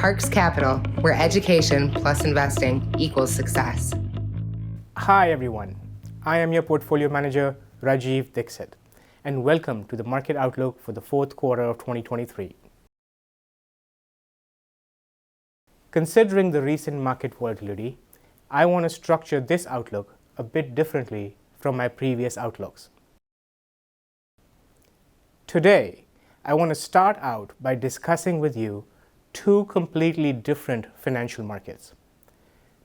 Parks Capital, where education plus investing equals success. Hi everyone, I am your portfolio manager Rajiv Dixit, and welcome to the market outlook for the fourth quarter of 2023. Considering the recent market volatility, I want to structure this outlook a bit differently from my previous outlooks. Today, I want to start out by discussing with you two completely different financial markets.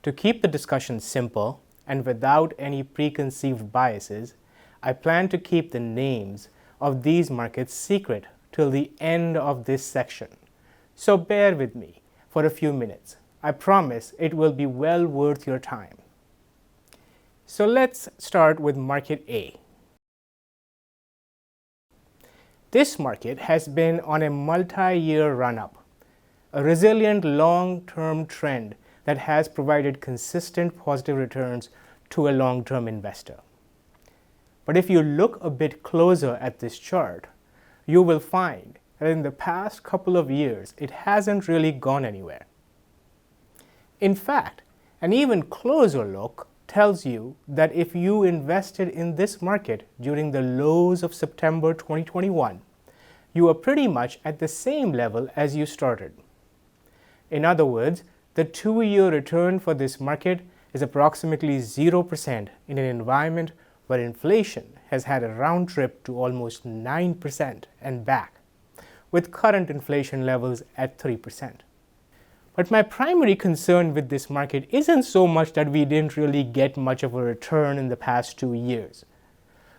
To keep the discussion simple and without any preconceived biases, I plan to keep the names of these markets secret till the end of this section. So bear with me for a few minutes. I promise it will be well worth your time. So let's start with market A. This market has been on a multi-year run-up, a resilient long-term trend that has provided consistent positive returns to a long-term investor. But if you look a bit closer at this chart, you will find that in the past couple of years, it hasn't really gone anywhere. In fact, an even closer look tells you that if you invested in this market during the lows of September 2021, you are pretty much at the same level as you started. In other words, the 2-year return for this market is approximately 0% in an environment where inflation has had a round trip to almost 9% and back, with current inflation levels at 3%. But my primary concern with this market isn't so much that we didn't really get much of a return in the past 2 years.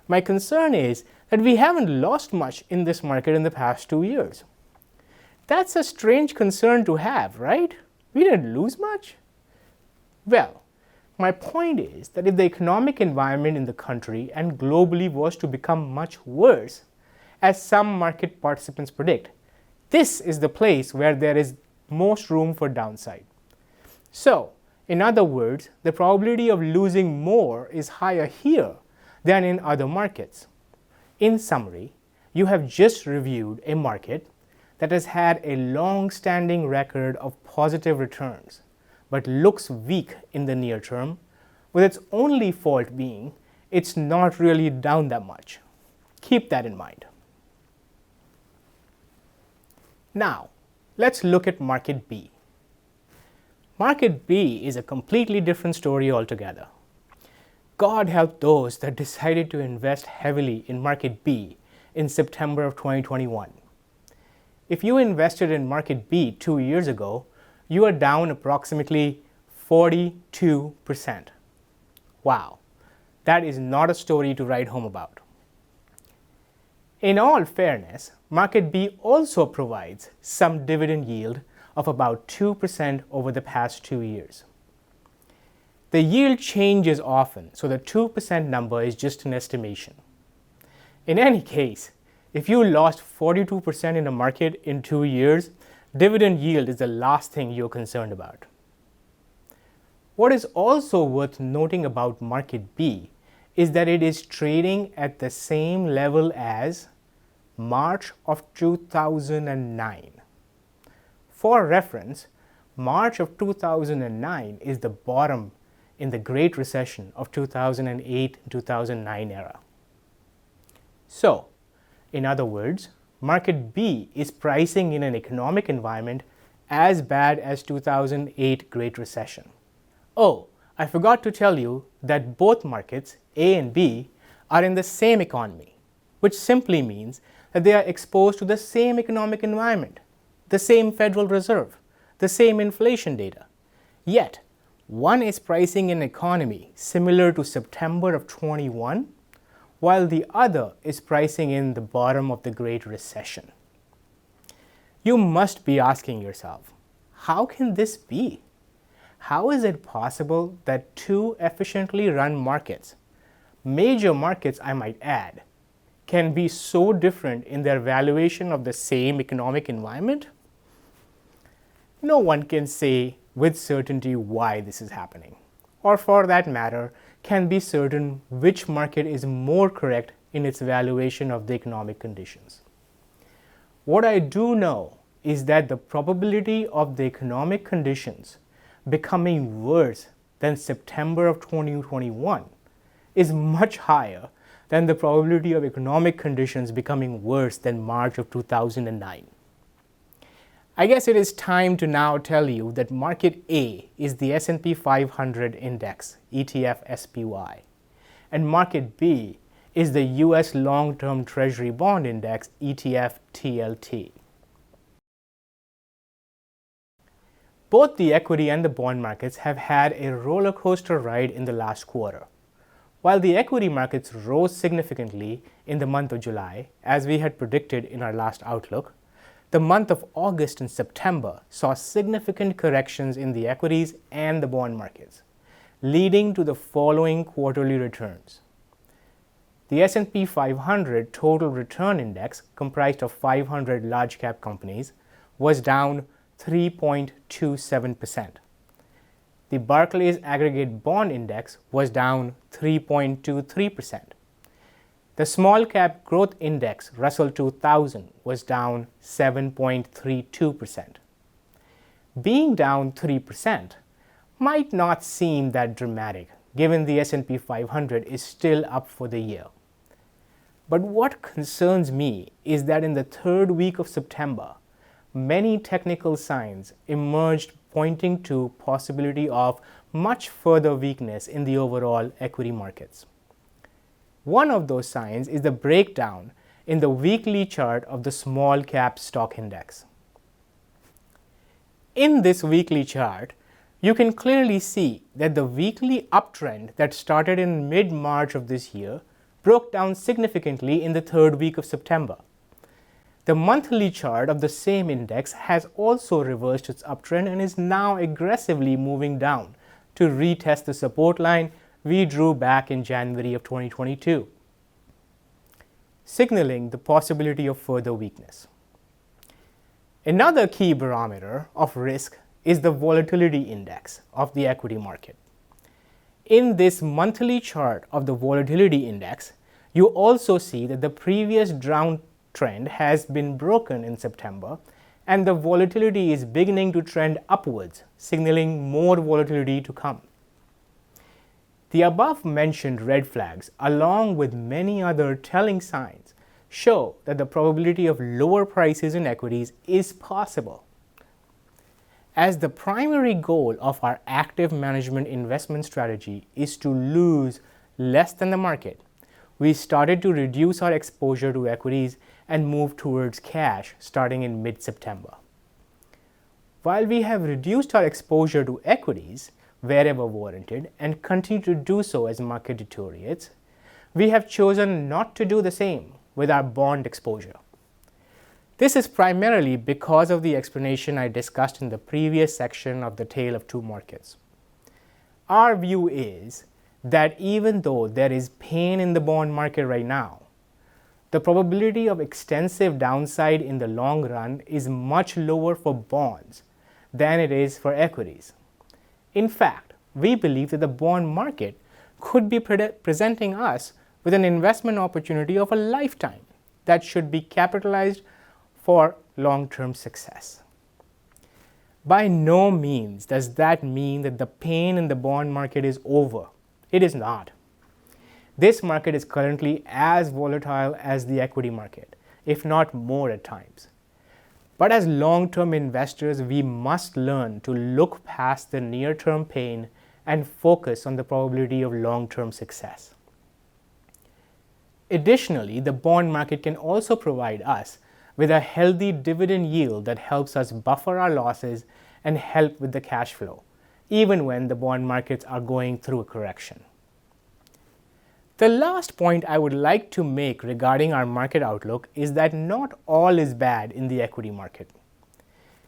My concern is that we haven't lost much in this market in the past 2 years. That's a strange concern to have, right? We didn't lose much. Well, my point is that if the economic environment in the country and globally was to become much worse, as some market participants predict, this is the place where there is most room for downside. So, in other words, the probability of losing more is higher here than in other markets. In summary, you have just reviewed a market that has had a long-standing record of positive returns, but looks weak in the near term, with its only fault being it's not really down that much. Keep that in mind. Now, let's look at market B. Market B is a completely different story altogether. God help those that decided to invest heavily in market B in September of 2021. If you invested in market B 2 years ago, you are down approximately 42%. Wow, that is not a story to write home about. In all fairness, market B also provides some dividend yield of about 2% over the past 2 years. The yield changes often, so the 2% number is just an estimation. In any case, if you lost 42% in a market in 2 years, dividend yield is the last thing you're concerned about. What is also worth noting about market B is that it is trading at the same level as March of 2009. For reference, March of 2009 is the bottom in the Great Recession of 2008-2009 era. So, in other words, market B is pricing in an economic environment as bad as 2008 Great Recession. Oh, I forgot to tell you that both markets, A and B, are in the same economy, which simply means that they are exposed to the same economic environment, the same Federal Reserve, the same inflation data. Yet, one is pricing an economy similar to September of 21, while the other is pricing in the bottom of the Great Recession. You must be asking yourself, how can this be? How is it possible that two efficiently run markets, major markets I might add, can be so different in their valuation of the same economic environment? No one can say with certainty why this is happening, or for that matter, can be certain which market is more correct in its valuation of the economic conditions. What I do know is that the probability of the economic conditions becoming worse than September of 2021 is much higher than the probability of economic conditions becoming worse than March of 2009. I guess it is time to now tell you that market A is the S&P 500 index, ETF SPY, and market B is the US long-term Treasury bond index, ETF TLT. Both the equity and the bond markets have had a roller coaster ride in the last quarter. While the equity markets rose significantly in the month of July, as we had predicted in our last outlook, the month of August and September saw significant corrections in the equities and the bond markets, leading to the following quarterly returns. The S&P 500 Total Return Index, comprised of 500 large cap companies, was down 3.27%. The Barclays Aggregate Bond Index was down 3.23%. The Small Cap Growth Index, Russell 2000, was down 7.32%. Being down 3% might not seem that dramatic, given the S&P 500 is still up for the year. But what concerns me is that in the third week of September, many technical signs emerged pointing to possibility of much further weakness in the overall equity markets. One of those signs is the breakdown in the weekly chart of the small cap stock index. In this weekly chart, you can clearly see that the weekly uptrend that started in mid-March of this year broke down significantly in the third week of September. The monthly chart of the same index has also reversed its uptrend and is now aggressively moving down to retest the support line we drew back in January of 2022, signaling the possibility of further weakness. Another key barometer of risk is the volatility index of the equity market. In this monthly chart of the volatility index, you also see that the previous downtrend has been broken in September, and the volatility is beginning to trend upwards, signaling more volatility to come. The above mentioned red flags, along with many other telling signs, show that the probability of lower prices in equities is possible. As the primary goal of our active management investment strategy is to lose less than the market, we started to reduce our exposure to equities and move towards cash starting in mid-September. While we have reduced our exposure to equities wherever warranted and continue to do so as market deteriorates, we have chosen not to do the same with our bond exposure. This is primarily because of the explanation I discussed in the previous section of the Tale of Two Markets. Our view is that even though there is pain in the bond market right now, the probability of extensive downside in the long run is much lower for bonds than it is for equities. In fact, we believe that the bond market could be presenting us with an investment opportunity of a lifetime that should be capitalized for long-term success. By no means does that mean that the pain in the bond market is over. It is not. This market is currently as volatile as the equity market, if not more at times. But as long-term investors, we must learn to look past the near-term pain and focus on the probability of long-term success. Additionally, the bond market can also provide us with a healthy dividend yield that helps us buffer our losses and help with the cash flow, even when the bond markets are going through a correction. The last point I would like to make regarding our market outlook is that not all is bad in the equity market.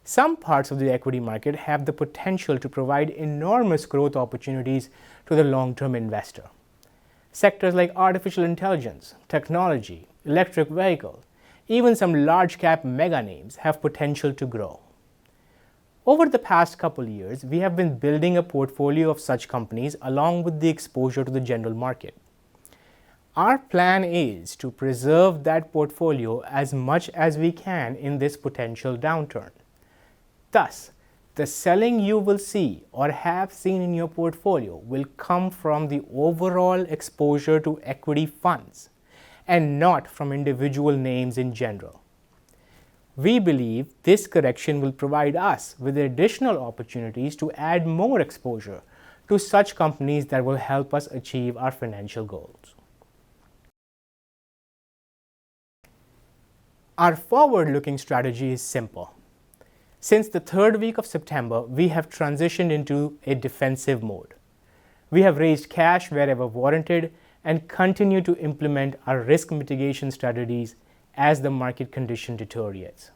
Some parts of the equity market have the potential to provide enormous growth opportunities to the long-term investor. Sectors like artificial intelligence, technology, electric vehicle, even some large cap mega names have potential to grow. Over the past couple years, we have been building a portfolio of such companies along with the exposure to the general market. Our plan is to preserve that portfolio as much as we can in this potential downturn. Thus, the selling you will see or have seen in your portfolio will come from the overall exposure to equity funds and not from individual names in general. We believe this correction will provide us with additional opportunities to add more exposure to such companies that will help us achieve our financial goals. Our forward-looking strategy is simple. Since the third week of September, we have transitioned into a defensive mode. We have raised cash wherever warranted and continue to implement our risk mitigation strategies as the market condition deteriorates.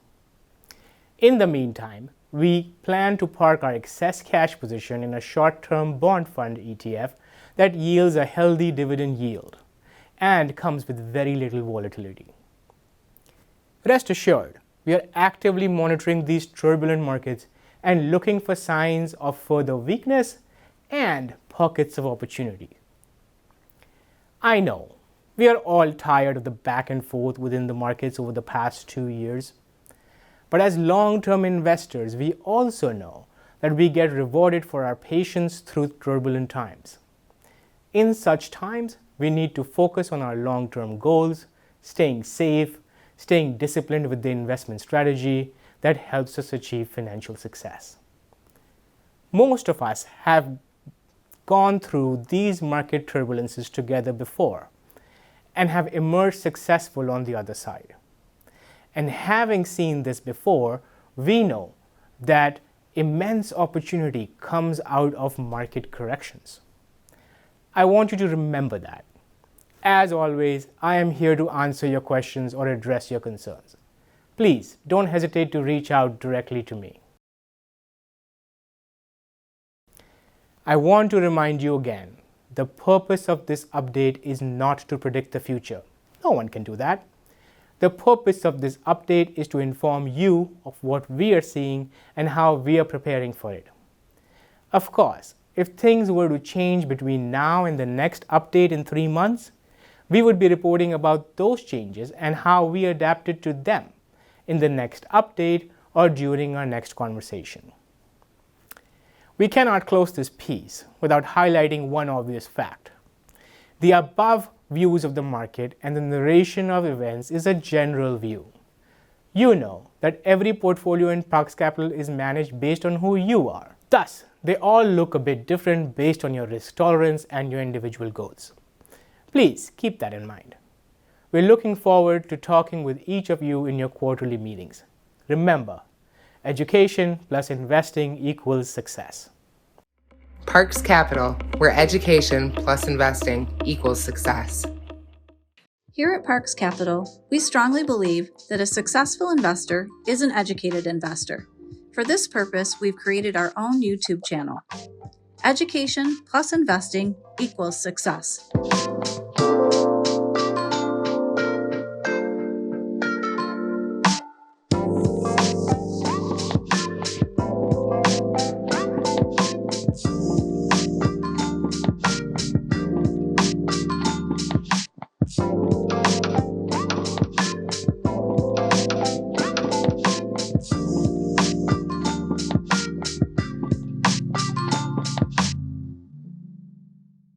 In the meantime, we plan to park our excess cash position in a short-term bond fund ETF that yields a healthy dividend yield and comes with very little volatility. Rest assured, we are actively monitoring these turbulent markets and looking for signs of further weakness and pockets of opportunity. I know we are all tired of the back and forth within the markets over the past 2 years, but as long-term investors, we also know that we get rewarded for our patience through turbulent times. In such times, we need to focus on our long-term goals, staying safe, staying disciplined with the investment strategy that helps us achieve financial success. Most of us have gone through these market turbulences together before and have emerged successful on the other side. And having seen this before, we know that immense opportunity comes out of market corrections. I want you to remember that. As always, I am here to answer your questions or address your concerns. Please don't hesitate to reach out directly to me. I want to remind you again, the purpose of this update is not to predict the future. No one can do that. The purpose of this update is to inform you of what we are seeing and how we are preparing for it. Of course, if things were to change between now and the next update in 3 months, we would be reporting about those changes and how we adapted to them in the next update or during our next conversation. We cannot close this piece without highlighting one obvious fact. The above views of the market and the narration of events is a general view. You know that every portfolio in Parx Capital is managed based on who you are. Thus, they all look a bit different based on your risk tolerance and your individual goals. Please keep that in mind. We're looking forward to talking with each of you in your quarterly meetings. Remember, education plus investing equals success. Parx Capital, where education plus investing equals success. Here at Parx Capital, we strongly believe that a successful investor is an educated investor. For this purpose, we've created our own YouTube channel. Education plus investing equals success.